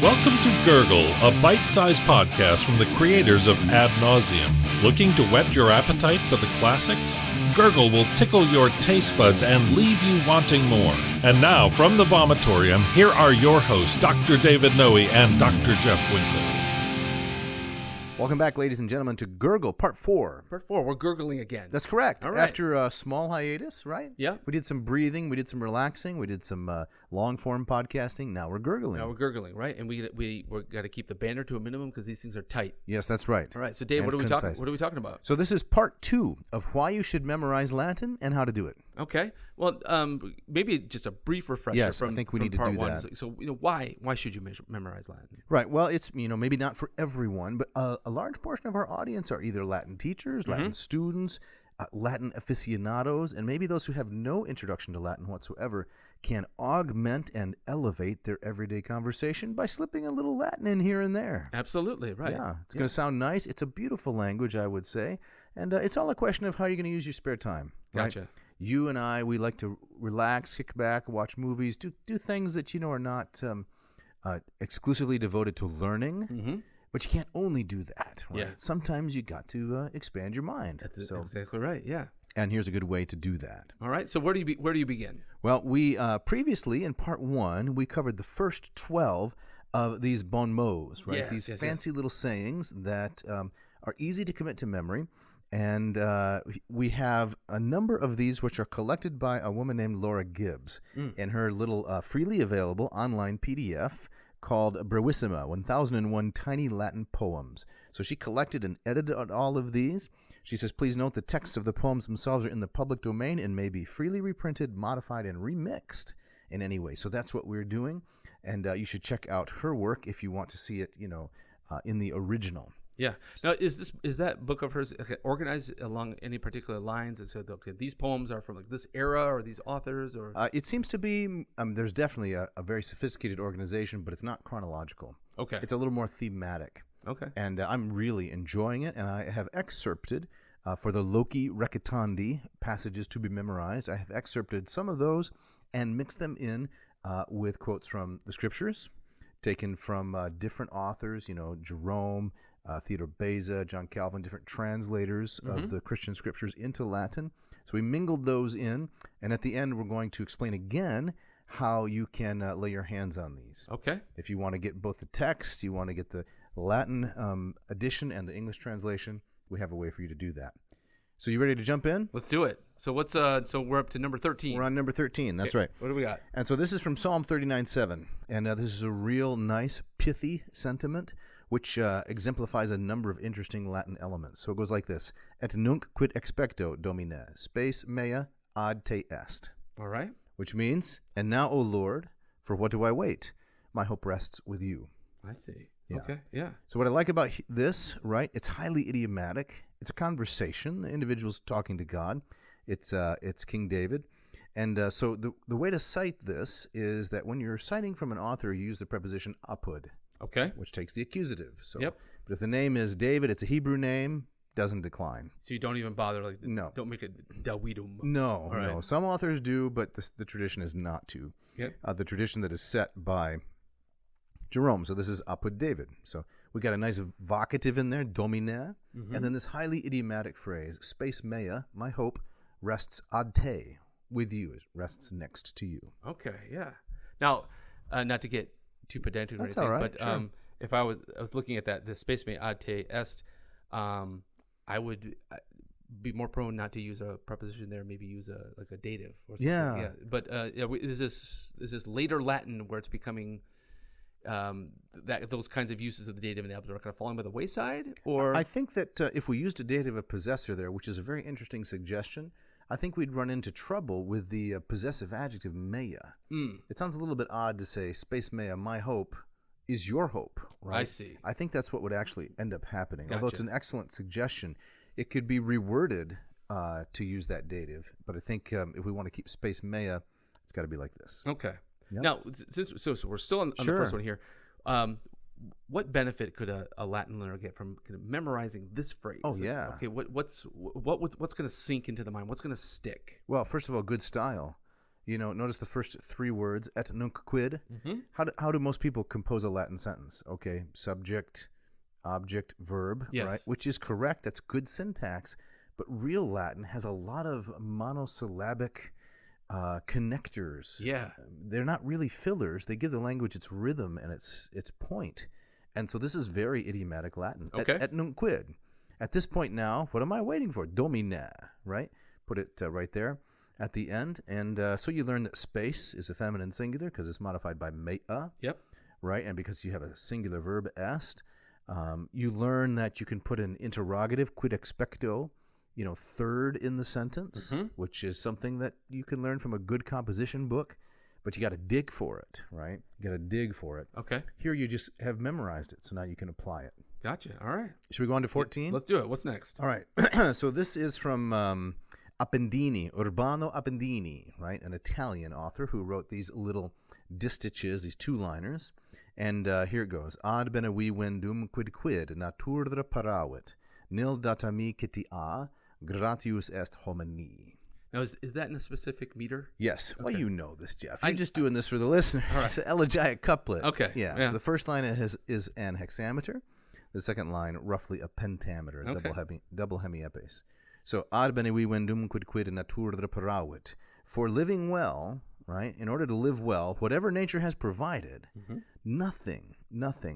Welcome to Gurgle, a bite-sized podcast from the creators of Ad Nauseam. Looking to whet your appetite for the classics? Gurgle will tickle your taste buds and leave you wanting more. And now, from the vomitorium, here are your hosts, Dr. David Noe and Dr. Jeff Winkler. Welcome back, ladies and gentlemen, to Gurgle, Part 4. Part 4, we're gurgling again. That's correct. All right. After a small hiatus, right? Yeah. We did some breathing, we did some relaxing, we did some long-form podcasting. Now we're gurgling. Now we're gurgling, right? And we're got to keep the banter to a minimum because these things are tight. Yes, that's right. All right. So, Dave, And what are we concise. talking about? So this is Part 2 of why you should memorize Latin and how to do it. Okay. Well, maybe just a brief refresher. Yes, from, I think we from need to part do one. that. So, why should you memorize Latin? Right. Well, it's, maybe not for everyone, but a large portion of our audience are either Latin teachers, Latin students, Latin aficionados, and maybe those who have no introduction to Latin whatsoever can augment and elevate their everyday conversation by slipping a little Latin in here and there. Absolutely, right. Yeah, it's going to sound nice. It's a beautiful language, I would say, and it's all a question of how you're going to use your spare time. Right? Gotcha. You and I, we like to relax, kick back, watch movies, do things that are not exclusively devoted to learning. Mm-hmm. But you can't only do that, right? Yeah. Sometimes you got to expand your mind. That's exactly right. Yeah. And here's a good way to do that. All right. So where do you begin? Well, we previously in Part 1 we covered the first 12 of these bon mots, right? Yes, These yes, fancy little sayings that are easy to commit to memory. And we have a number of these which are collected by a woman named Laura Gibbs in her little freely available online PDF called Brevissima, 1001 Tiny Latin Poems. So she collected and edited all of these. She says, please note the texts of the poems themselves are in the public domain and may be freely reprinted, modified, and remixed in any way. So that's what we're doing. And you should check out her work if you want to see it, in the original. Yeah. Now, is that book of hers organized along any particular lines? And so, okay, these poems are from like this era or these authors, or it seems to be. There's definitely a very sophisticated organization, but it's not chronological. okay, It's a little more thematic, okay, and I'm really enjoying it. And I have excerpted for the Loci Recitandi passages to be memorized. I have excerpted some of those and mixed them in with quotes from the scriptures, taken from different authors. Jerome. Theodore Beza, John Calvin, different translators of the Christian scriptures into Latin. So we mingled those in, and at the end we're going to explain again how you can lay your hands on these. okay. If you want to get both the text, you want to get the Latin edition and the English translation, we have a way for you to do that. So you ready to jump in? Let's do it. So what's so we're up to number 13. We're on number 13, that's right. What do we got? And so this is from Psalm 39:7, and this is a real nice, pithy sentiment, which exemplifies a number of interesting Latin elements. So it goes like this: Et nunc quid expecto, Domine, spes mea ad te est. All right. Which means, and now, O Lord, for what do I wait? My hope rests with you. I see. Yeah. Okay. Yeah. So what I like about this, right, it's highly idiomatic. It's a conversation. The individual's talking to God. It's King David. And so the way to cite this is that when you're citing from an author, you use the preposition apud. Okay. Which takes the accusative. So, Yep. But if the name is David, it's a Hebrew name, doesn't decline. So you don't even bother No. Don't make it Davidum. No, All right. no. Some authors do, but the tradition is not to. Yep. The tradition that is set by Jerome. So this is apud David. So we got a nice vocative in there, domine, and then this highly idiomatic phrase, spes mea, my hope rests ad te, with you. It rests next to you. Okay. Yeah. Now, not to get too pedantic or That's anything, all right, but sure. if I was looking at that, the space may ad te est, I would be more prone not to use a preposition there. Maybe use a dative or something. Yeah. But is this later Latin where it's becoming that those kinds of uses of the dative and the adverb are kind of falling by the wayside? Or I think that if we used a dative of possessor there, which is a very interesting suggestion, I think we'd run into trouble with the possessive adjective mea. It sounds a little bit odd to say, spes mea, my hope is your hope, right? I see. I think that's what would actually end up happening. Although it's Gotcha. an excellent suggestion, it could be reworded to use that dative. But I think if we want to keep spes mea, it's got to be like this. okay. Yep. Now, so we're still on Sure. the first one here. What benefit could a Latin learner get from kind of memorizing this phrase? Oh, yeah. Okay. What's going to sink into the mind? What's going to stick? Well, first of all, good style. Notice the first three words, et nunc quid. Mm-hmm. How do most people compose a Latin sentence? Okay, subject, object, verb, Yes. right? Which is correct. That's good syntax. But real Latin has a lot of monosyllabic connectors. Yeah. They're not really fillers. They give the language its rhythm and its point. And so this is very idiomatic Latin. Okay. Et nunc quid. At this point now, what am I waiting for? Domine, right? Put it right there at the end. And so you learn that space is a feminine singular because it's modified by mea, Yep. right? And because you have a singular verb, est. You learn that you can put an interrogative, quid expecto, third in the sentence, which is something that you can learn from a good composition book, but you got to dig for it, right? You got to dig for it. Okay. Here you just have memorized it, so now you can apply it. Gotcha. All right. Should we go on to 14? Let's do it. What's next? All right. So this is from Appendini, Urbano Appendini, right? An Italian author who wrote these little distiches, these two-liners. And here it goes. Ad bene vi vendum quid natura paravit, nil datami citia, gratius est homini. Now, is that in a specific meter? Yes. Okay. Well, you know this, Jeff. You're just doing this for the listener. All right. It's an elegiac couplet. Okay. Yeah. Yeah. So the first line is an hexameter. The second line, roughly a pentameter, Okay. double hemiepes. So, ad bene vi vendum quid natura paravit. For living well, right, in order to live well, whatever nature has provided, nothing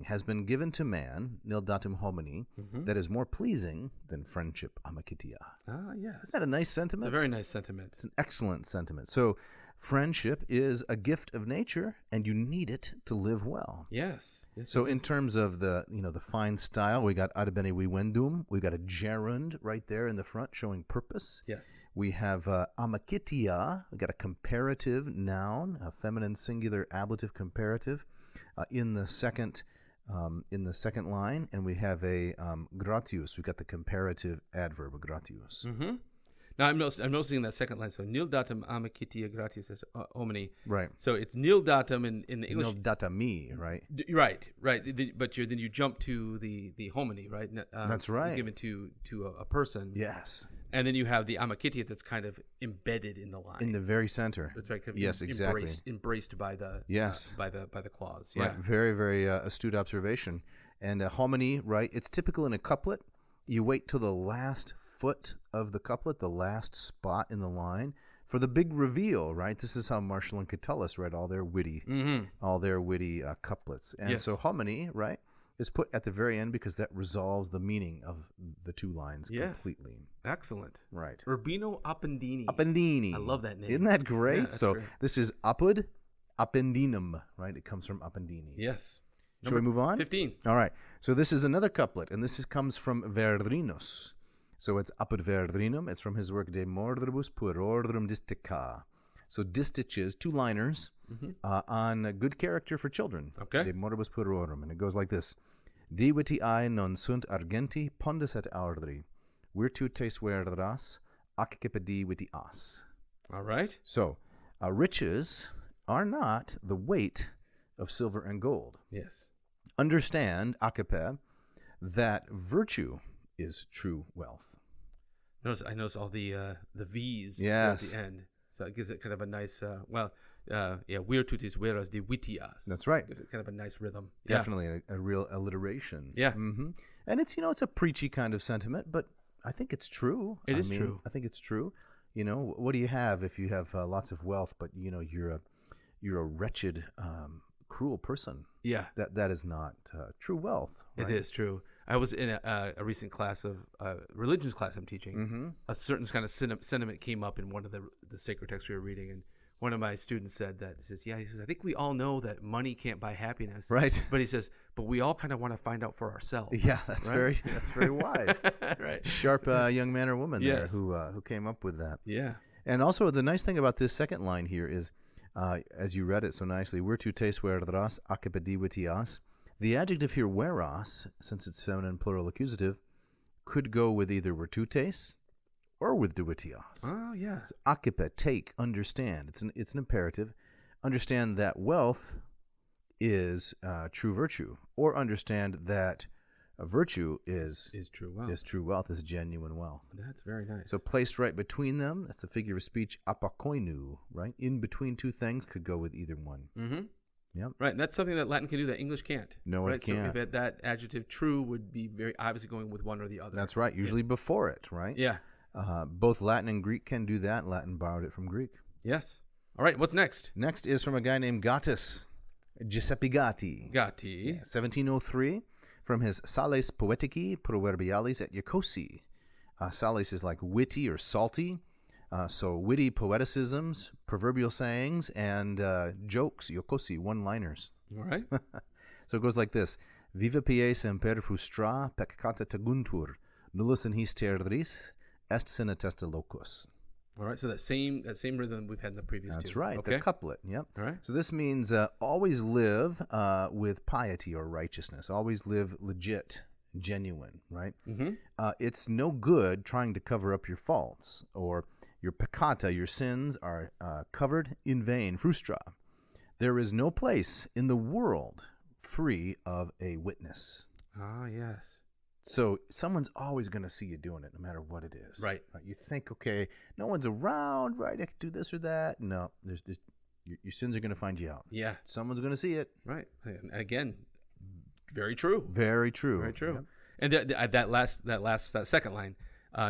has been given to man, nil datum homini, that is more pleasing than friendship amicitia. Ah, yes. Isn't that a nice sentiment? It's a very nice sentiment. It's an excellent sentiment. So, friendship is a gift of nature, and you need it to live well. Yes. So in terms of the fine style, we got ad bene vi vendum. We got a gerund right there in the front showing purpose. Yes. We have amicitia. We got a comparative noun, a feminine singular ablative comparative in the second line, and we have a gratius. We got the comparative adverb gratius. Mm-hmm. Now I'm noticing that second line. So nil datum amicitia gratius est homini. Right. So it's nil datum in the English. Nil datami, right? Right. But then you jump to the hominy, right? That's right. Given to a person. Yes. And then you have the amicitia that's kind of embedded in the line. In the very center. That's right. Kind of Yes, exactly. Embraced by the by the clause. Yeah. Right. Very, very astute observation. And hominy, right? It's typical in a couplet. You wait till the last foot of the couplet, the last spot in the line, for the big reveal, right? This is how Martial and Catullus read all their witty couplets. And so hominy, right, is put at the very end because that resolves the meaning of the two lines completely. Excellent. Right. Urbino Appendini. Appendini. I love that name. Isn't that great? Yeah, that's so great. this is apud appendinum, right? It comes from Appendini. Yes. Shall we move on? 15. All right. So this is another couplet, and comes from Verdrinus. So it's apud Verdrinum. It's from his work De Mordibus Puerorum Distica. So distiches, two-liners, on a good character for children. Okay. De Mordibus Puerorum. And it goes like this. Divitiae non sunt argenti pondus et aurdri. Virtutes verdas, accipedi vitias. All right. So riches are not the weight of silver and gold. Yes. Understand, akipe, that virtue is true wealth. I notice all the V's Yes. at the end. So it gives it kind of a nice, virtutis veras de vitias. That's right. Gives it kind of a nice rhythm. Definitely a real alliteration. Yeah. Mm-hmm. And it's, it's a preachy kind of sentiment, but I think it's true. It is true. I think it's true. What do you have if you have lots of wealth, but, you're a wretched, cruel person? Yeah. That is not true wealth. Right? It is true. I was in a recent class of religions class I'm teaching. Mm-hmm. A certain kind of sentiment came up in one of the sacred texts we were reading, and one of my students said that. He says, I think we all know that money can't buy happiness. Right. But he says, but we all kind of want to find out for ourselves. Yeah, that's right? very wise. Right. Sharp young man or woman there Yes. who came up with that. Yeah. And also the nice thing about this second line here is, as you read it so nicely, virtutes veras accipedi vitias. The adjective here, veras, since it's feminine plural accusative, could go with either virtutes or with divitias. Oh, yeah. So, accipe, take, understand. It's an imperative. Understand that wealth is true virtue, or understand that Virtue is true wealth. is true wealth, is genuine wealth. That's very nice. So placed right between them, that's a figure of speech, apakoinu, right? In between two things could go with either one. Mm-hmm. Yep. Right, and that's something that Latin can do that English can't. No, right? it can't. So if that adjective true would be very obviously going with one or the other. That's right, usually before it, right? Yeah. Both Latin and Greek can do that. Latin borrowed it from Greek. Yes. All right, what's next? Next is from a guy named Gattis, Giuseppe Gatti. Gatti. 1703, from his Sales Poetici Proverbialis et Jocosi. Sales is like witty or salty. So witty poeticisms, proverbial sayings, and jokes, Jocosi, one-liners. All right. So it goes like this. Viva pie semper frustra peccata taguntur, nullus in his terris, est sine testa locus. All right, so that same rhythm we've had in the previous two. That's right, Okay. the couplet, yep. All right. So this means always live with piety or righteousness. Always live legit, genuine, right? Mm-hmm. It's no good trying to cover up your faults, or your peccata, your sins are covered in vain, frustra. There is no place in the world free of a witness. Ah, yes. So someone's always going to see you doing it, no matter what it is. Right. You think, okay, no one's around, right? I could do this or that. No, there's your sins are going to find you out. Yeah. Someone's going to see it. Right. And again, very true. Very true. Very true. Yep. And that second line,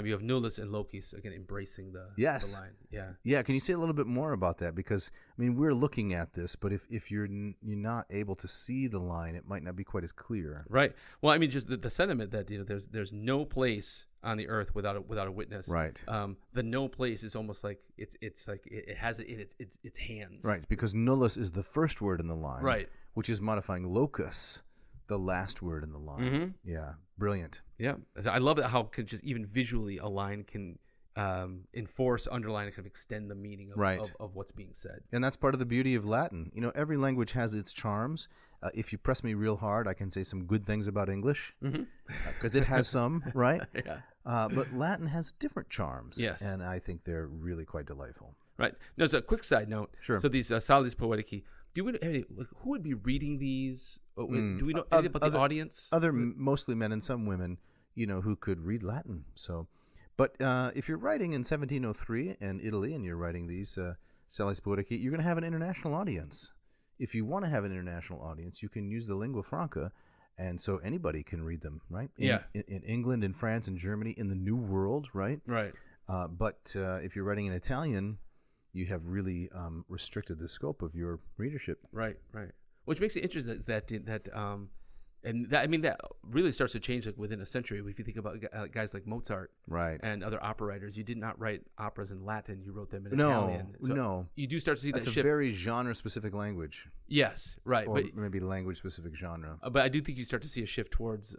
you have nullus and locis, again, embracing the line. Yeah. Yeah. Can you say a little bit more about that? Because, I mean, we're looking at this, but if you're not able to see the line, it might not be quite as clear. Right. Well, I mean, just the sentiment that there's no place on the earth without a witness. Right. The no place is almost like it's like it has it in its hands. Right. Because nullus is the first word in the line. Right. Which is modifying locus, the last word in the line. Mm-hmm. Yeah. Brilliant. Yeah. So I love it how just even visually a line can enforce, underline, and kind of extend the meaning of what's being said. And that's part of the beauty of Latin. You know, every language has its charms. If you press me real hard, I can say some good things about English because it has some, right? Yeah. But Latin has different charms. Yes. And I think they're really quite delightful. Right. No, so a quick side note. Sure. So these Sales Poetici, who would be reading these? Do we know anything about the audience? Mostly men and some women, who could read Latin. So, but if you're writing in 1703 in Italy and you're writing these Sales Poetici, you're going to have an international audience. If you want to have an international audience, you can use the lingua franca, and so anybody can read them, right? In England, in France, in Germany, in the New World, right? Right. But if you're writing in Italian, you have really restricted the scope of your readership. Right. Which makes it interesting that really starts to change like within a century. If you think about guys like Mozart, right, and other opera writers, you did not write operas in Latin; you wrote them in Italian. So no, you do start to see that's that a shift. very genre-specific language. Yes, right, or but maybe language-specific genre. But I do think you start to see a shift towards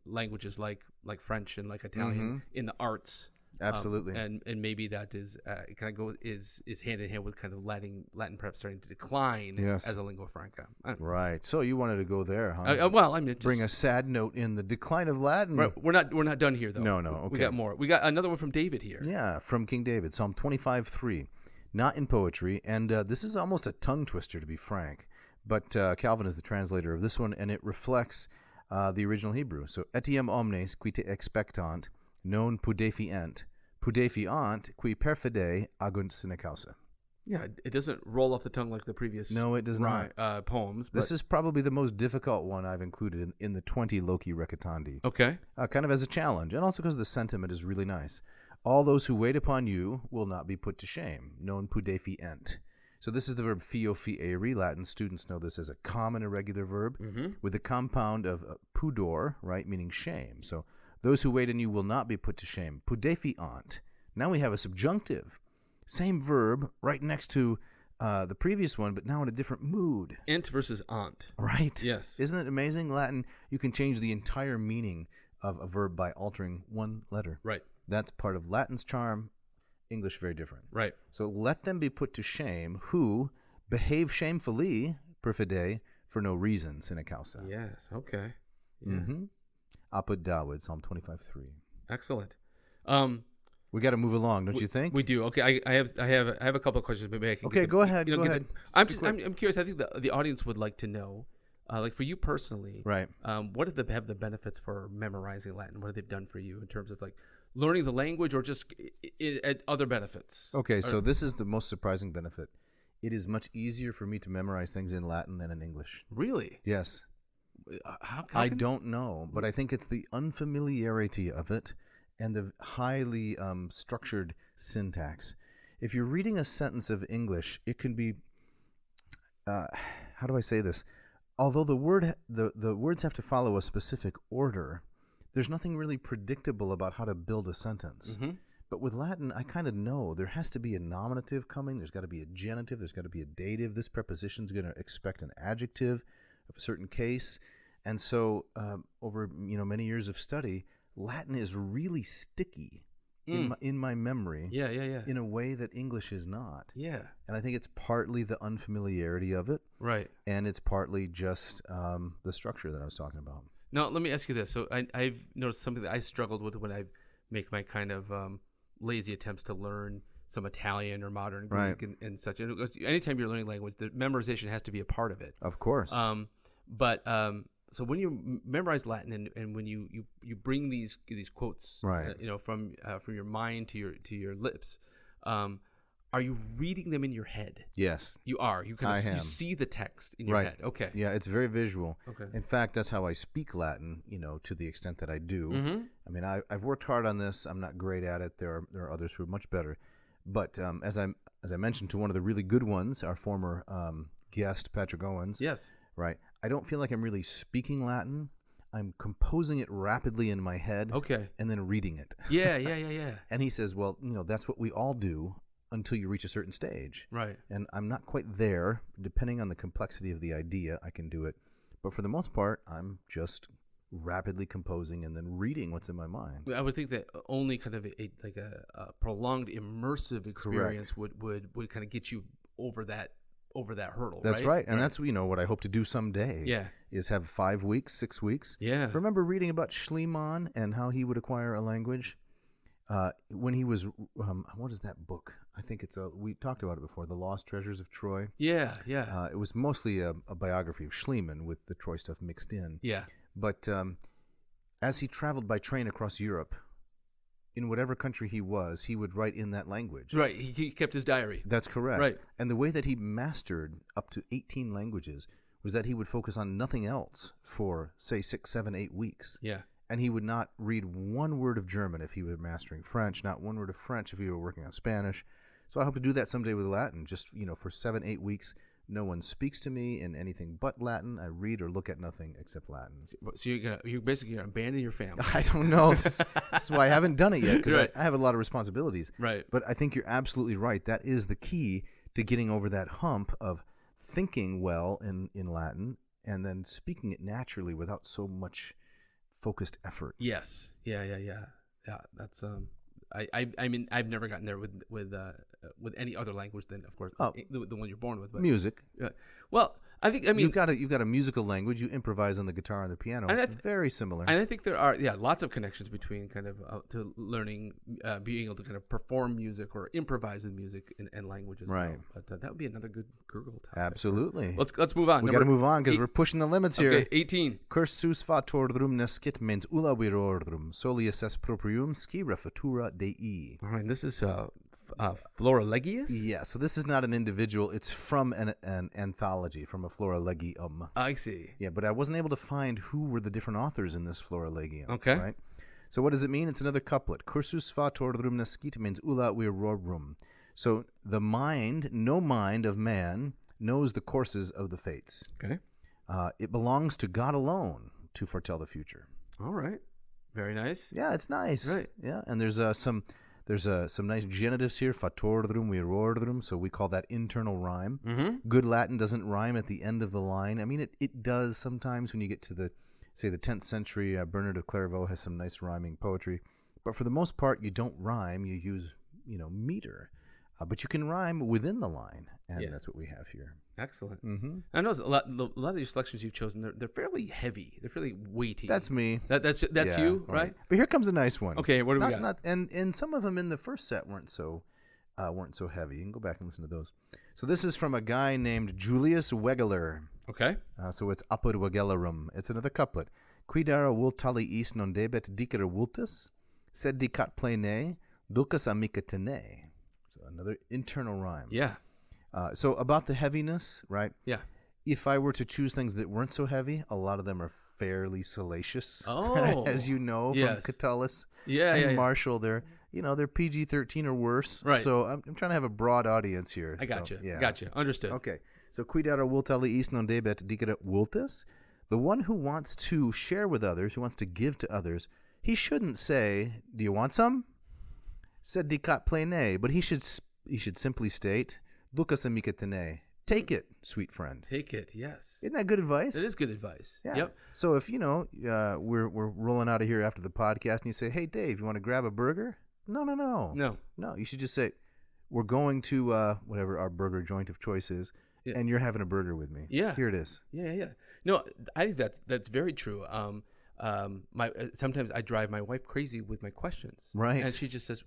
languages like French and like Italian in the arts. Absolutely, and maybe that is kind of is hand in hand with kind of Latin perhaps starting to decline as a lingua franca. Right. So you wanted to go there, huh? Well, I mean, bring a sad note in the decline of Latin. Right, we're not done here though. No. Okay. We got more. We got another one from David here. Yeah, from King David, Psalm 25:3, not in poetry, and this is almost a tongue twister to be frank. But Calvin is the translator of this one, and it reflects the original Hebrew. So etiam omnes qui te expectant, non pudefiant qui perfide agunt sine causa. Yeah, it doesn't roll off the tongue like the previous. No, it does not. Poems. This is probably the most difficult one I've included in the 20 Loci Recitandi. Okay. Kind of as a challenge, and also because the sentiment is really nice. All those who wait upon you will not be put to shame. Non pudefiant. So this is the verb fio fieri. Latin students know this as a common irregular verb with the compound of pudor, right, meaning shame. So those who wait on you will not be put to shame. Pudefiant. Now we have a subjunctive. Same verb right next to the previous one, but now in a different mood. Ent versus aunt. Right. Yes. Isn't it amazing? Latin, you can change the entire meaning of a verb by altering one letter. Right. That's part of Latin's charm. English, very different. Right. So let them be put to shame who behave shamefully, perfide, for no reason, sine causa. Yes. Okay. Yeah. Mm-hmm. Apud David, Psalm 25:3. Excellent. We got to move along, don't you think? We do. Okay, I have a couple of questions, but maybe I can. Okay, go ahead. Go ahead. I'm curious. I think the audience would like to know like for you personally, Right. What have the benefits for memorizing Latin? What have they done for you in terms of like learning the language or just other benefits? Okay, so this is the most surprising benefit. It is much easier for me to memorize things in Latin than in English. Really? Yes. How I don't know, but I think it's the unfamiliarity of it and the highly structured syntax. If you're reading a sentence of English, it can be, how do I say this? Although the words have to follow a specific order, there's nothing really predictable about how to build a sentence. Mm-hmm. But with Latin, I kind of know there has to be a nominative coming. There's got to be a genitive. There's got to be a dative. This preposition's going to expect an adjective of a certain case. And so over many years of study, Latin is really sticky in my memory. Yeah. In a way that English is not. Yeah. And I think it's partly the unfamiliarity of it. Right. And it's partly just the structure that I was talking about. Now, let me ask you this. So I've noticed something that I struggled with when I make my kind of lazy attempts to learn some Italian or modern Greek and such. And anytime you're learning language, the memorization has to be a part of it. Of course. So when you memorize Latin and when you bring these quotes, right. From your mind to your lips, are you reading them in your head? Yes, you are. You you see the text in your head. Okay. Yeah, it's very visual. Okay. In fact, that's how I speak Latin. To the extent that I do. Mm-hmm. I mean, I've worked hard on this. I'm not great at it. There are others who are much better. But as I mentioned to one of the really good ones, our former guest Patrick Owens. Yes. Right. I don't feel like I'm really speaking Latin. I'm composing it rapidly in my head. Okay. And then reading it. Yeah. And he says, well, that's what we all do until you reach a certain stage. Right. And I'm not quite there. Depending on the complexity of the idea, I can do it. But for the most part, I'm just rapidly composing and then reading what's in my mind. I would think that only kind of a prolonged immersive experience would kind of get you over that hurdle. That's right. And that's what I hope to do someday. Yeah. Is have 5 weeks, 6 weeks. Yeah. Remember reading about Schliemann and how he would acquire a language? When he was, what is that book? I think we talked about it before, The Lost Treasures of Troy. Yeah. It was mostly a biography of Schliemann with the Troy stuff mixed in. Yeah. But as he traveled by train across Europe, in whatever country he would write in that language. Right. He kept his diary. That's correct. Right. And the way that he mastered up to 18 languages was that he would focus on nothing else for, say, 6, 7, 8 weeks. Yeah. And he would not read one word of German if he were mastering French, not one word of French if he were working on Spanish. So I hope to do that someday with Latin. Just, for 7, 8 weeks, no one speaks to me in anything but Latin. I read or look at nothing except Latin. So you're basically going to abandon your family. I don't know. This is why I haven't done it yet, because right. I have a lot of responsibilities. Right. But I think you're absolutely right. That is the key to getting over that hump of thinking well in Latin and then speaking it naturally without so much focused effort. Yes. Yeah. That's I mean, I've never gotten there with any other language than, of course, the one you're born with. But, music. Well, I mean you've got a musical language. You improvise on the guitar and the piano. It's very similar. And I think there are lots of connections between kind of to learning, being able to kind of perform music or improvise with music and language as right. well. But that would be another good Gurgle topic. Absolutely. Let's move on. We got to move on because we're pushing the limits here. Okay, 18. Cursus fatordrum nescit mens ulla virordrum solius est proprium scira futura dei. All right, this is Florilegius? Yeah, so this is not an individual. It's from an anthology, from a Florilegium. I see. Yeah, but I wasn't able to find who were the different authors in this Florilegium. Okay. Right? So what does it mean? It's another couplet. Cursus fatordrum nescit mens ulla virordrum. So the mind, no mind of man, knows the courses of the fates. Okay. It belongs to God alone to foretell the future. All right. Very nice. Yeah, it's nice. Right. Yeah, and there's some nice genitives here, fatordrum, virordrum, so we call that internal rhyme. Mm-hmm. Good Latin doesn't rhyme at the end of the line. I mean, it does sometimes when you get to the 10th century. Bernard of Clairvaux has some nice rhyming poetry. But for the most part, you don't rhyme. You use, meter. But you can rhyme within the line, and that's what we have here. Excellent. Mm-hmm. I know a lot of your selections you've chosen, they're fairly heavy. They're fairly weighty. That's me. That's you, right? But here comes a nice one. Okay, what do we got? And some of them in the first set weren't so heavy. You can go back and listen to those. So this is from a guy named Julius Wegeler. Okay. So it's apud Wegelerhave. It's another couplet. Quidara wultali is non debet dicere wultus, sed dicat plene, dulcas amica tene. So another internal rhyme. Yeah. So about the heaviness, right? Yeah. If I were to choose things that weren't so heavy, a lot of them are fairly salacious. Oh. As you know from Yes. Catullus Yeah, and yeah, yeah. Marshall, they're PG-13 or worse. Right. So I'm trying to have a broad audience here. I got so, you. Yeah. Got you. Understood. Okay. So quidara wultali is non debet dicere wultus. The one who wants to share with others, who wants to give to others, he shouldn't say, "Do you want some?" Sed dicat plene, but he should simply state, "Dulcas amica tene." Take it, sweet friend. Take it. Yes. Isn't that good advice? It is good advice. Yeah. Yep. So if we're rolling out of here after the podcast, and you say, "Hey, Dave, you want to grab a burger?" No. No. You should just say, "We're going to whatever our burger joint of choice is, Yeah. and you're having a burger with me." Yeah. Here it is. Yeah. No, I think that's very true. Sometimes I drive my wife crazy with my questions. Right. And she just says,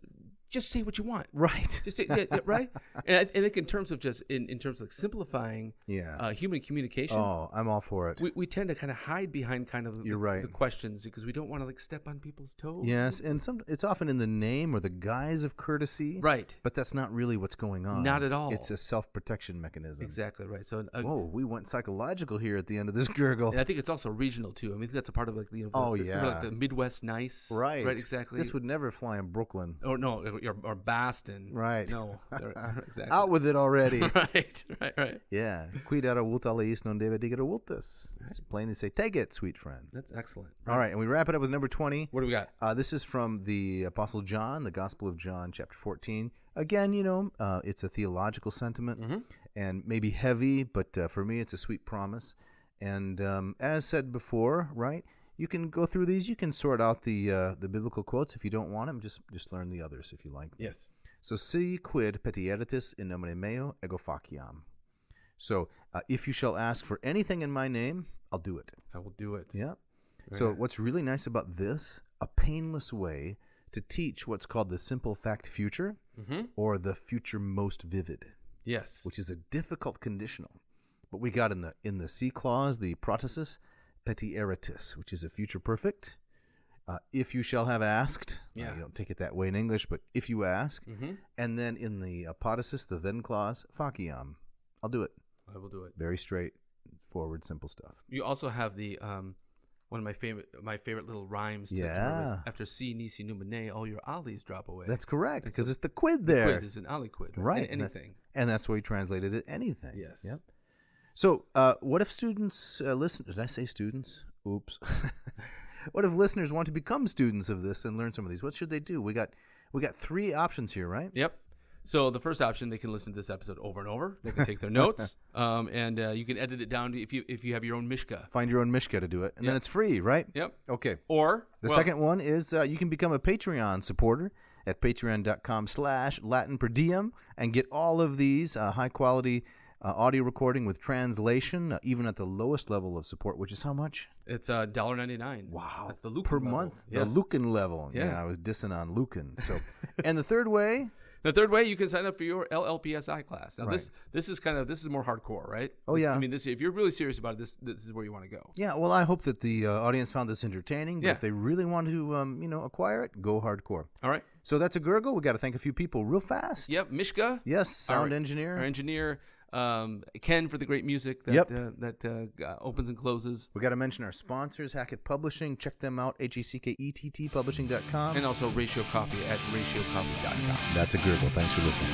"Just say what you want." Right. Just say, yeah, right. And I think in terms of just in terms of simplifying Yeah. human communication. Oh, I'm all for it. We tend to kind of hide behind kind of You're right. the questions because we don't want to like step on people's toes. Yes, and it's often in the name or the guise of courtesy. Right. But that's not really what's going on. Not at all. It's a self-protection mechanism. Exactly right. So Whoa, we went psychological here at the end of this gurgle. and I think it's also regional too. I mean, I think that's a part of like the Oh, the, yeah. like the Midwest nice. Right. Right. Exactly. This would never fly in Brooklyn. or no or Boston. Right. No. Exactly. Out with it already. Right. Yeah. Quidara wultali is non debet dicere wultus. Just plainly say, "Take it, sweet friend." That's excellent. All right, and we wrap it up with number 20. What do we got? This is from the Apostle John, the Gospel of John, chapter 14. Again, it's a theological sentiment and maybe heavy, but for me, it's a sweet promise. And as said before, right, you can go through these. You can sort out the biblical quotes if you don't want them. Just learn the others if you like them. Yes. So, si quid petieritis in nomine meo, ego faciam. So, if you shall ask for anything in my name, I'll do it. I will do it. Yeah. So what's really nice about this, a painless way to teach what's called the simple fact future or the future most vivid, Yes. which is a difficult conditional. But we got in the C clause, the protasis, petieritis, which is a future perfect. If you shall have asked, Yeah. you don't take it that way in English, but if you ask. And then in the apodosis, the then clause, faciam, I'll do it. I will do it. Very straightforward, simple stuff. You also have the one of my favorite little rhymes. To Yeah. remember is, after si nisi numine, all your ollies drop away. That's correct, It's because a- it's the quid there. Quid is an ollie quid. Right. Anything. And that's why we translated it, anything. Yes. Yep. So what if students listen? Did I say students? Oops. What if listeners want to become students of this and learn some of these? What should they do? We got 3 options here, right? Yep. So the first option, they can listen to this episode over and over. They can take their notes, and you can edit it down to if you have your own mishka. Find your own mishka to do it, and then it's free, right? Yep. Okay. Or The second one is you can become a Patreon supporter at patreon.com/Latin per diem and get all of these high-quality audio recording with translation, even at the lowest level of support, which is how much? It's $1.99. Wow. That's the Lucan per level. month. Yes. The Lucan level. Yeah. I was dissing on Lucan. So, and the third way. The third way, you can sign up for your LLPSI class. Now, Right. this is more hardcore, right? Oh, yeah. I mean, if you're really serious about it, this is where you want to go. Yeah. Well, I hope that the audience found this entertaining. But Yeah. if they really want to, acquire it, go hardcore. All right. So that's a gurgle. We got to thank a few people real fast. Yep. Mishka. Yes. Sound engineer. Our engineer. Ken for the great music that Yep. that opens and closes. We got to mention our sponsors, Hackett Publishing. Check them out, HACKETT publishing.com. And also Ratio Coffee at ratiocoffee.com. That's a gurgle. Thanks for listening.